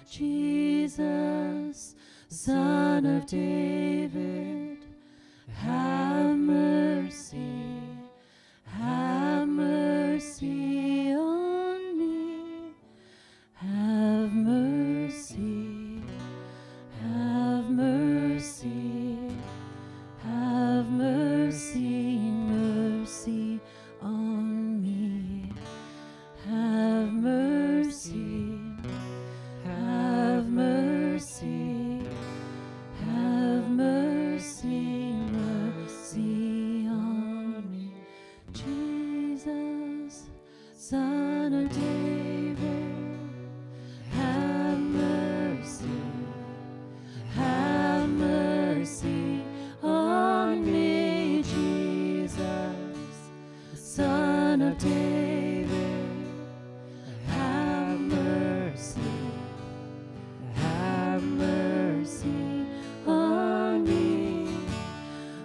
Jesus, Son of David, have mercy. Have mercy on me. Have mercy. Have mercy. Have mercy. Mercy on me. Have mercy. Have mercy. Have mercy. Mercy on me. Jesus, Son of David, have mercy. Have mercy on me. Jesus, Son of David, have mercy. Have mercy on me.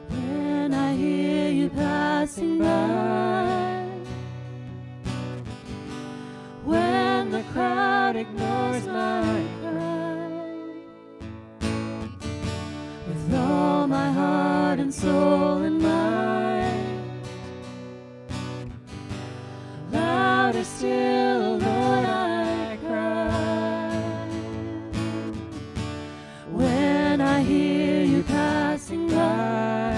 When I hear you passing by, when the crowd ignores my cry, with all my heart and soul and mind, louder still, Lord, I cry. When I hear you passing by,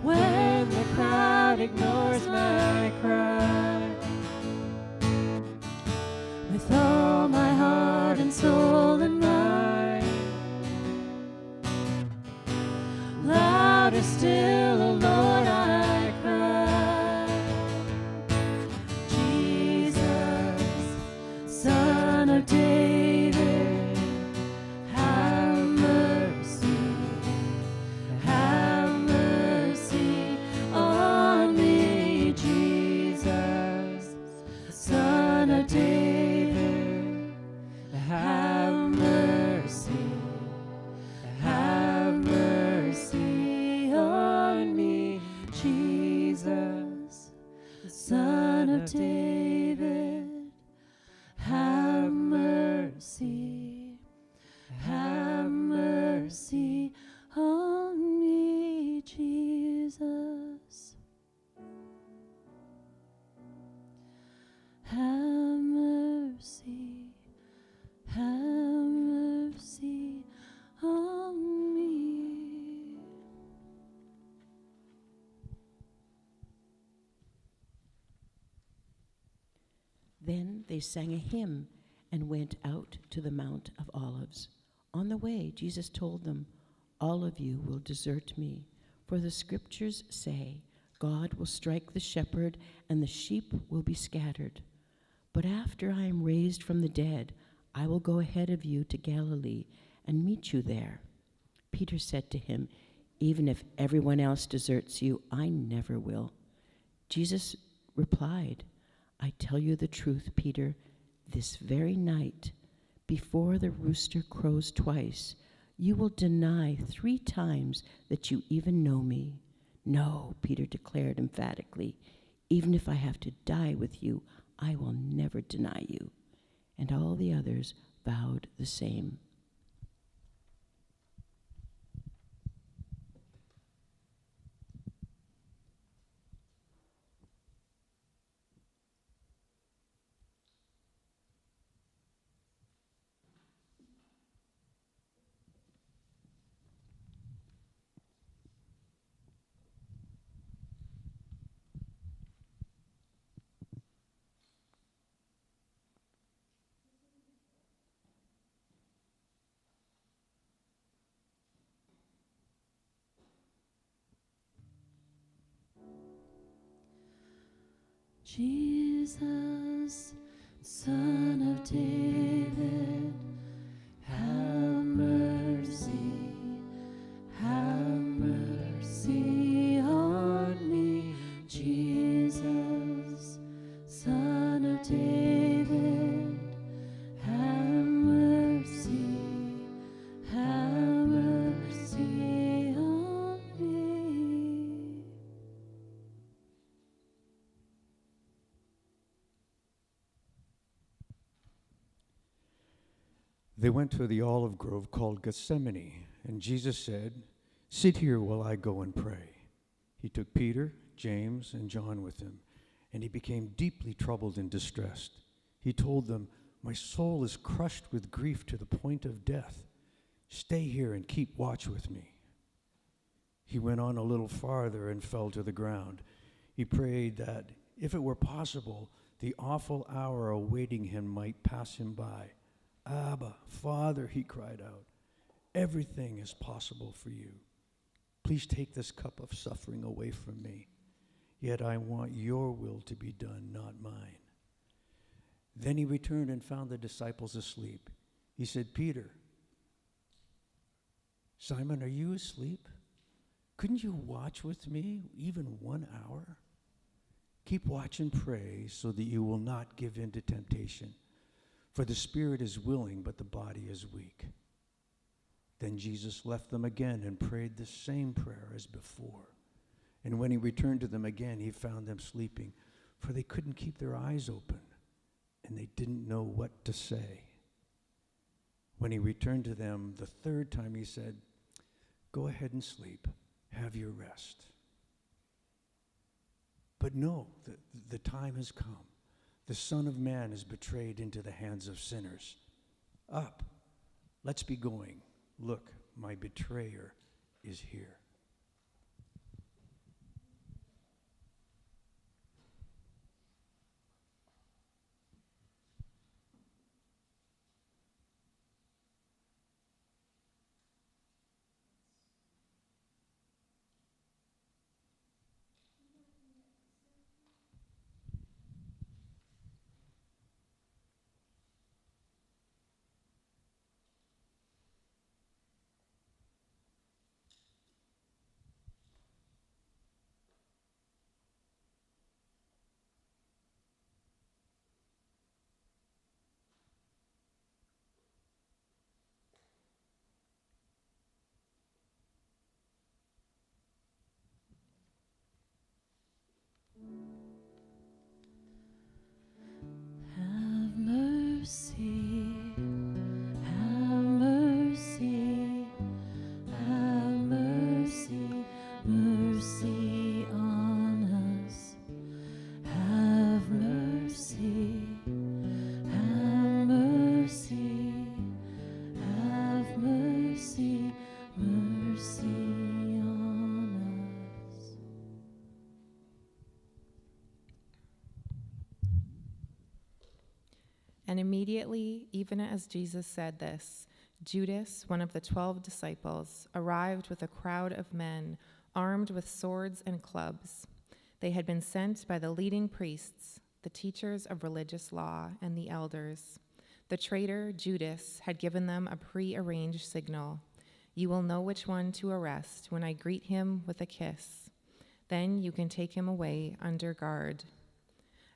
when the crowd ignores my cry, with all my heart and soul and mind, louder still, oh Lord, I cry. Jesus, Son of David, have mercy. Have mercy on me. Jesus, Son of David, have mercy. Have mercy on me. Jesus, Son of David, have mercy. Have mercy on me, Jesus. Have mercy. Have mercy on me. Then they sang a hymn and went out to the Mount of Olives. On the way, Jesus told them, "All of you will desert me, for the scriptures say, God will strike the shepherd and the sheep will be scattered. But after I am raised from the dead, I will go ahead of you to Galilee and meet you there." Peter said to him, "Even if everyone else deserts you, I never will." Jesus replied, "I tell you the truth, Peter, this very night, before the rooster crows twice, you will deny 3 times that you even know me." "No," Peter declared emphatically, "even if I have to die with you, I will never deny you." And all the others vowed the same. Jesus, Son of David, have mercy. Have mercy on me. Jesus, Son of David, have mercy. Have mercy on me. They went to the olive grove called Gethsemane, and Jesus said, "Sit here while I go and pray." He took Peter, James, and John with him, and he became deeply troubled and distressed. He told them, "My soul is crushed with grief to the point of death. Stay here and keep watch with me." He went on a little farther and fell to the ground. He prayed that, if it were possible, the awful hour awaiting him might pass him by. "Abba, Father," he cried out, "everything is possible for you. Please take this cup of suffering away from me. Yet I want your will to be done, not mine." Then he returned and found the disciples asleep. He said, "Peter, Simon, are you asleep? Couldn't you watch with me even 1 hour? Keep watch and pray so that you will not give in to temptation. For the spirit is willing, but the body is weak." Then Jesus left them again and prayed the same prayer as before. And when he returned to them again, he found them sleeping, for they couldn't keep their eyes open, and they didn't know what to say. When he returned to them the third time, he said, "Go ahead and sleep. Have your rest." But no, the time has come. The Son of Man is betrayed into the hands of sinners. Up, let's be going. Look, my betrayer is here. Have mercy, have mercy, have mercy, mercy on us. Have mercy, have mercy, have mercy, mercy on us. And immediately, even as Jesus said this, Judas, one of the 12 disciples, arrived with a crowd of men armed with swords and clubs. They had been sent by the leading priests, the teachers of religious law, and the elders. The traitor, Judas, had given them a pre-arranged signal. "You will know which one to arrest when I greet him with a kiss. Then you can take him away under guard."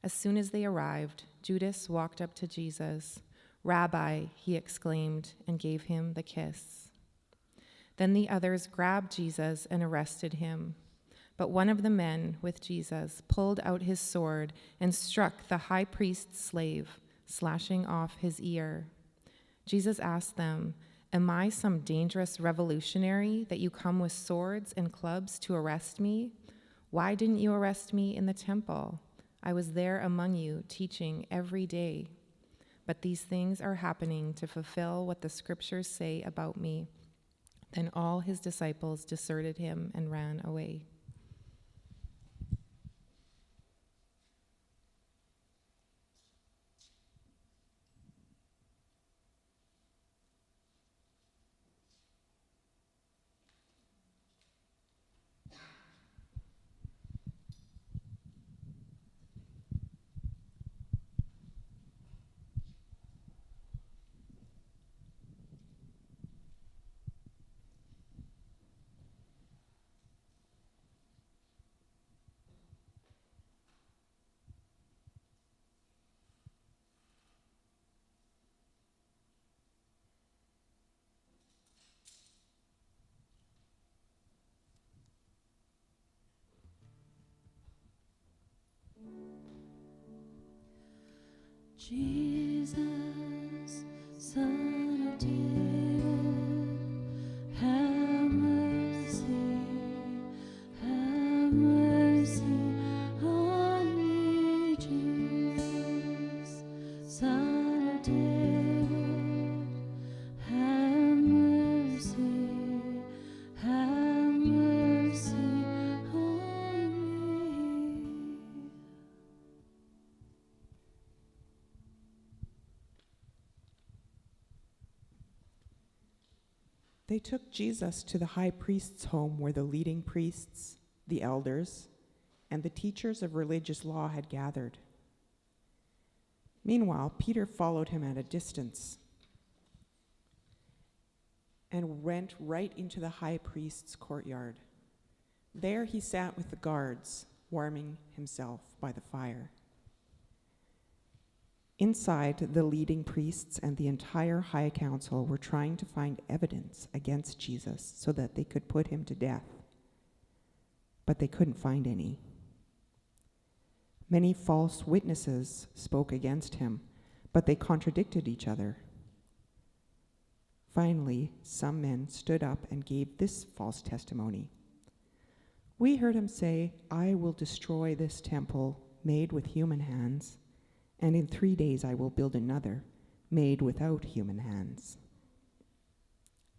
As soon as they arrived, Judas walked up to Jesus. "Rabbi," he exclaimed, and gave him the kiss. Then the others grabbed Jesus and arrested him. But one of the men with Jesus pulled out his sword and struck the high priest's slave, slashing off his ear. Jesus asked them, "Am I some dangerous revolutionary that you come with swords and clubs to arrest me? Why didn't you arrest me in the temple? I was there among you, teaching every day. But these things are happening to fulfill what the scriptures say about me." Then all his disciples deserted him and ran away. Jesus, Son of They took Jesus to the high priest's home where the leading priests, the elders, and the teachers of religious law had gathered. Meanwhile, Peter followed him at a distance and went right into the high priest's courtyard. There he sat with the guards, warming himself by the fire. Inside, the leading priests and the entire high council were trying to find evidence against Jesus so that they could put him to death. But they couldn't find any. Many false witnesses spoke against him, but they contradicted each other. Finally, some men stood up and gave this false testimony. We heard him say, "I will destroy this temple made with human hands, and in 3 days I will build another, made without human hands."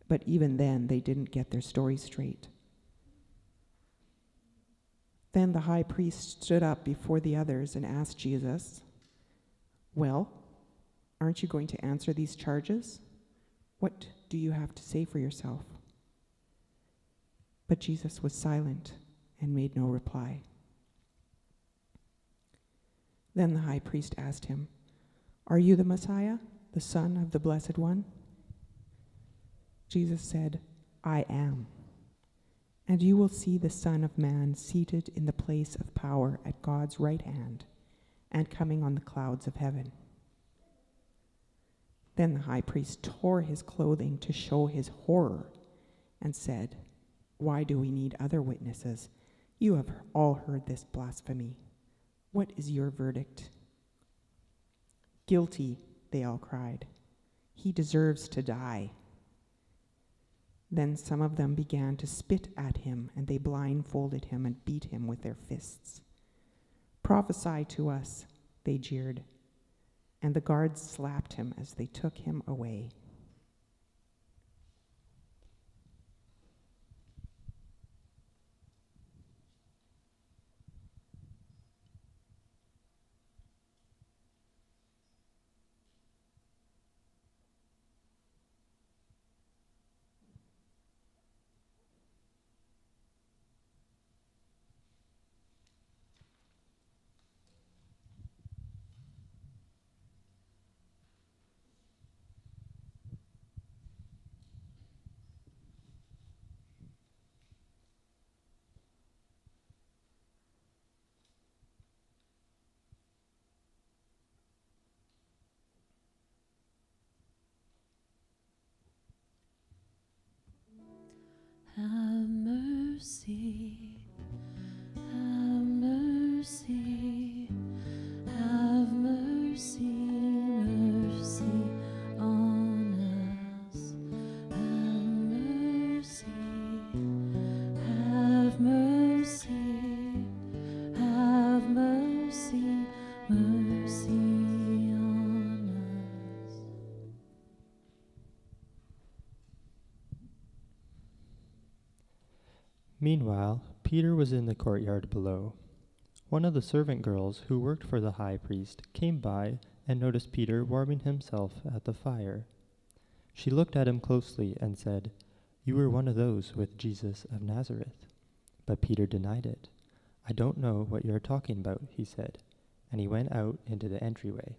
But even then, they didn't get their story straight. Then the high priest stood up before the others and asked Jesus, "Well, aren't you going to answer these charges? What do you have to say for yourself?" But Jesus was silent and made no reply. Then the high priest asked him, "Are you the Messiah, the Son of the Blessed One?" Jesus said, "I am. And you will see the Son of Man seated in the place of power at God's right hand and coming on the clouds of heaven." Then the high priest tore his clothing to show his horror and said, "Why do we need other witnesses? You have all heard this blasphemy. What is your verdict?" "Guilty," they all cried. "He deserves to die." Then some of them began to spit at him, and they blindfolded him and beat him with their fists. "Prophesy to us," they jeered, and the guards slapped him as they took him away. Have mercy, have mercy, have mercy, mercy on us. Have mercy, have mercy, have mercy, mercy on us. Meanwhile, Peter was in the courtyard below. One of the servant girls who worked for the high priest came by and noticed Peter warming himself at the fire. She looked at him closely and said, "You were one of those with Jesus of Nazareth." But Peter denied it. "I don't know what you're talking about," he said, and he went out into the entryway.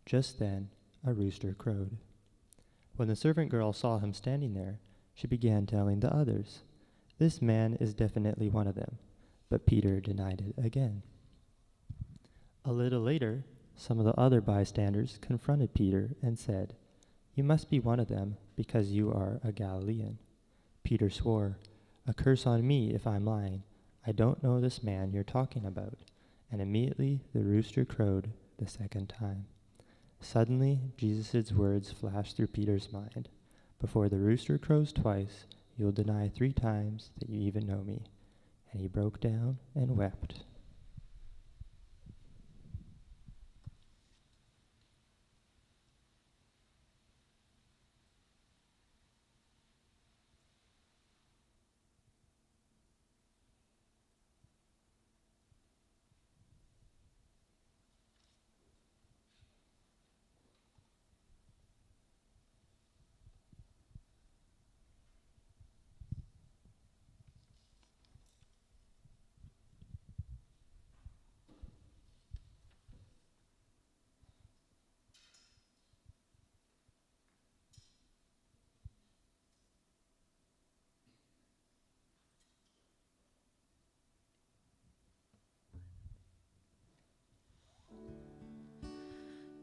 Just then, a rooster crowed. When the servant girl saw him standing there, she began telling the others, "This man is definitely one of them." But Peter denied it again. A little later, some of the other bystanders confronted Peter and said, "You must be one of them because you are a Galilean." Peter swore, "A curse on me if I'm lying. I don't know this man you're talking about." And immediately the rooster crowed the second time. Suddenly, Jesus' words flashed through Peter's mind. "Before the rooster crows twice, you'll deny 3 times that you even know me." And he broke down and wept.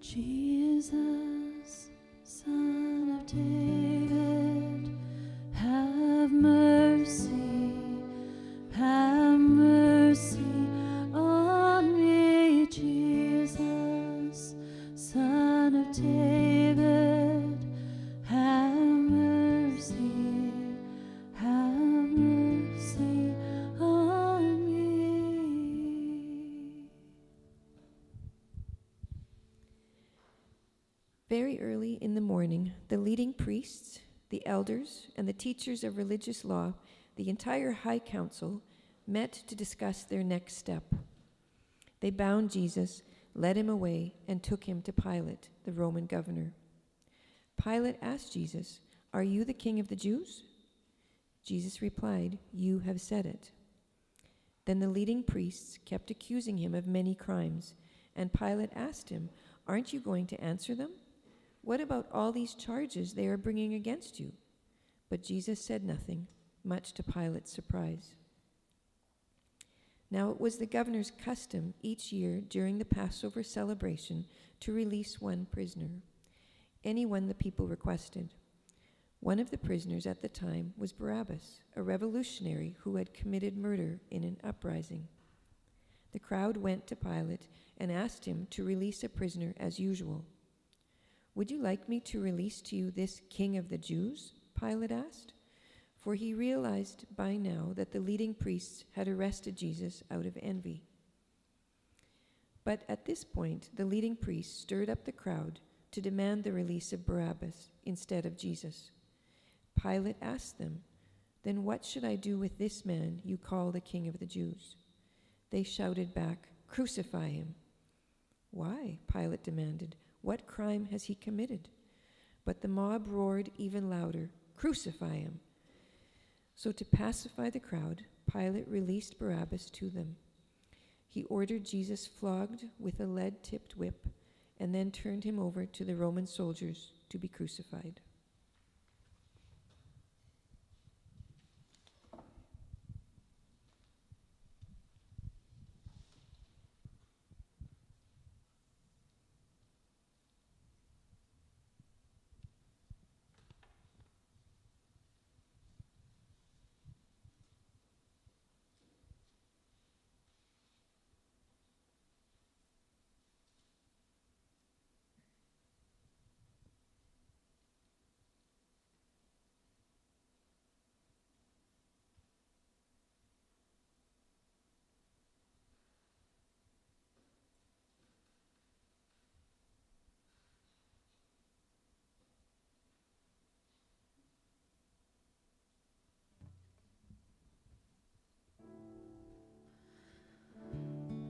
Jesus, Son of David, have mercy, have mercy on me. Jesus, Son of David, have mercy, have mercy on me. Very early in the morning, the leading priests, the elders, and the teachers of religious law, the entire high council, met to discuss their next step. They bound Jesus, led him away, and took him to Pilate, the Roman governor. Pilate asked Jesus, "Are you the king of the Jews?" Jesus replied, "You have said it." Then the leading priests kept accusing him of many crimes, and Pilate asked him, "Aren't you going to answer them? What about all these charges they are bringing against you?" But Jesus said nothing, much to Pilate's surprise. Now it was the governor's custom each year during the Passover celebration to release one prisoner, anyone the people requested. One of the prisoners at the time was Barabbas, a revolutionary who had committed murder in an uprising. The crowd went to Pilate and asked him to release a prisoner as usual. "Would you like me to release to you this King of the Jews?" Pilate asked, for he realized by now that the leading priests had arrested Jesus out of envy. But at this point, the leading priests stirred up the crowd to demand the release of Barabbas instead of Jesus. Pilate asked them, "Then what should I do with this man you call the King of the Jews?" They shouted back, "Crucify him." "Why?" Pilate demanded. "What crime has he committed?" But the mob roared even louder, "Crucify him!" So to pacify the crowd, Pilate released Barabbas to them. He ordered Jesus flogged with a lead-tipped whip and then turned him over to the Roman soldiers to be crucified.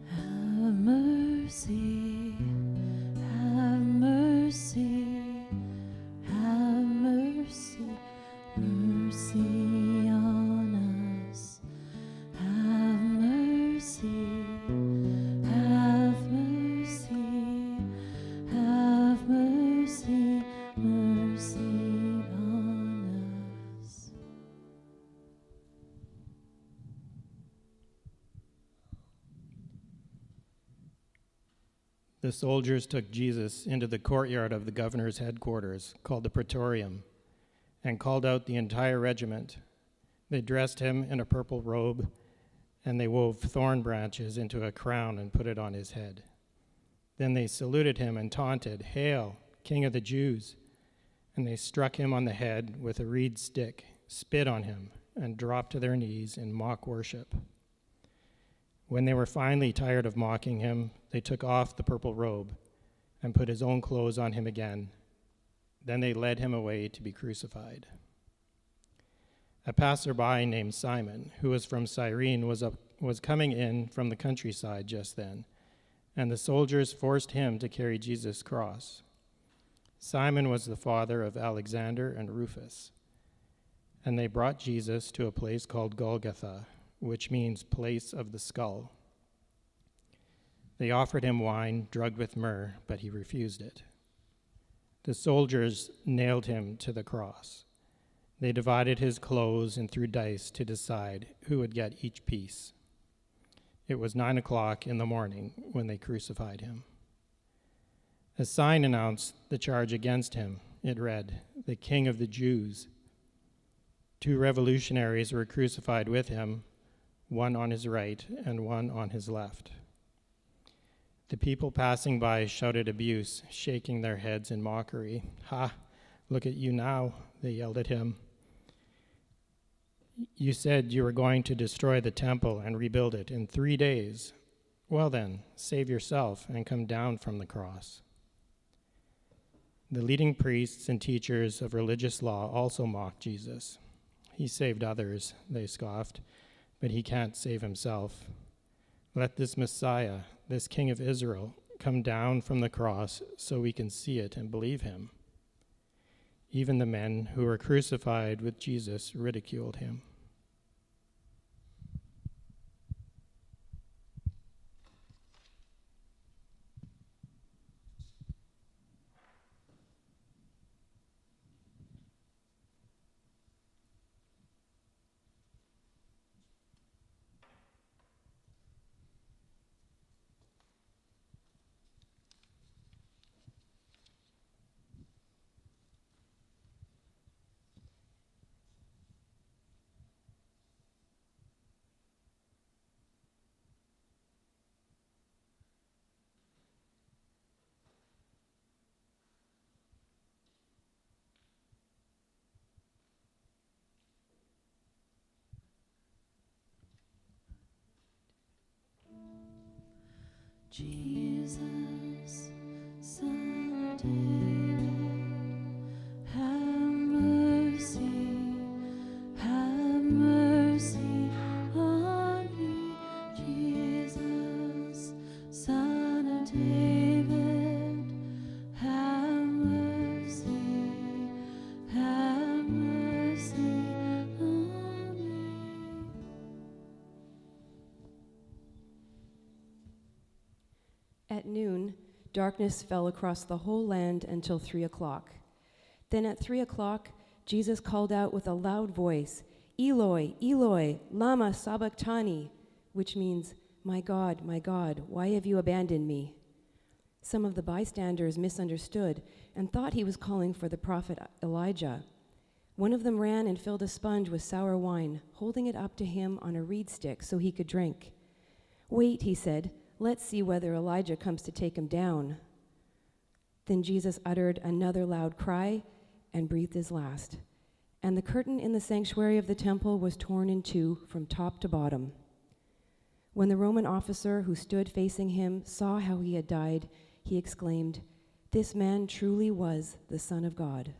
Have mercy, have mercy, have mercy, mercy on us. Have mercy, have mercy, have mercy, mercy on us. The soldiers took Jesus into the courtyard of the governor's headquarters, called the Praetorium, and called out the entire regiment. They dressed him in a purple robe, and they wove thorn branches into a crown and put it on his head. Then they saluted him and taunted, "Hail, King of the Jews!" And they struck him on the head with a reed stick, spit on him, and dropped to their knees in mock worship. When they were finally tired of mocking him, they took off the purple robe and put his own clothes on him again. Then they led him away to be crucified. A passerby named Simon, who was from Cyrene, was coming in from the countryside just then, and the soldiers forced him to carry Jesus' cross. Simon was the father of Alexander and Rufus, and they brought Jesus to a place called Golgotha, which means place of the skull. They offered him wine drugged with myrrh, but he refused it. The soldiers nailed him to the cross. They divided his clothes and threw dice to decide who would get each piece. It was 9 o'clock in the morning when they crucified him. A sign announced the charge against him. It read, "The King of the Jews." 2 revolutionaries were crucified with him, one on his right and one on his left. The people passing by shouted abuse, shaking their heads in mockery. "Ha, look at you now," they yelled at him. "You said you were going to destroy the temple and rebuild it in 3 days. Well then, save yourself and come down from the cross." The leading priests and teachers of religious law also mocked Jesus. "He saved others," they scoffed, "but he can't save himself. Let this Messiah, this King of Israel, come down from the cross so we can see it and believe him." Even the men who were crucified with Jesus ridiculed him. Jesus, Son of David, have mercy on me. Jesus, Son of David, have mercy on me. At noon, darkness fell across the whole land until 3 o'clock. Then at 3 o'clock, Jesus called out with a loud voice, "Eloi, Eloi, lama sabachthani," which means, my God, why have you abandoned me?" Some of the bystanders misunderstood and thought he was calling for the prophet Elijah. One of them ran and filled a sponge with sour wine, holding it up to him on a reed stick so he could drink. "Wait," he said, "let's see whether Elijah comes to take him down." Then Jesus uttered another loud cry and breathed his last. And the curtain in the sanctuary of the temple was torn in two from top to bottom. When the Roman officer who stood facing him saw how he had died, he exclaimed, "This man truly was the Son of God."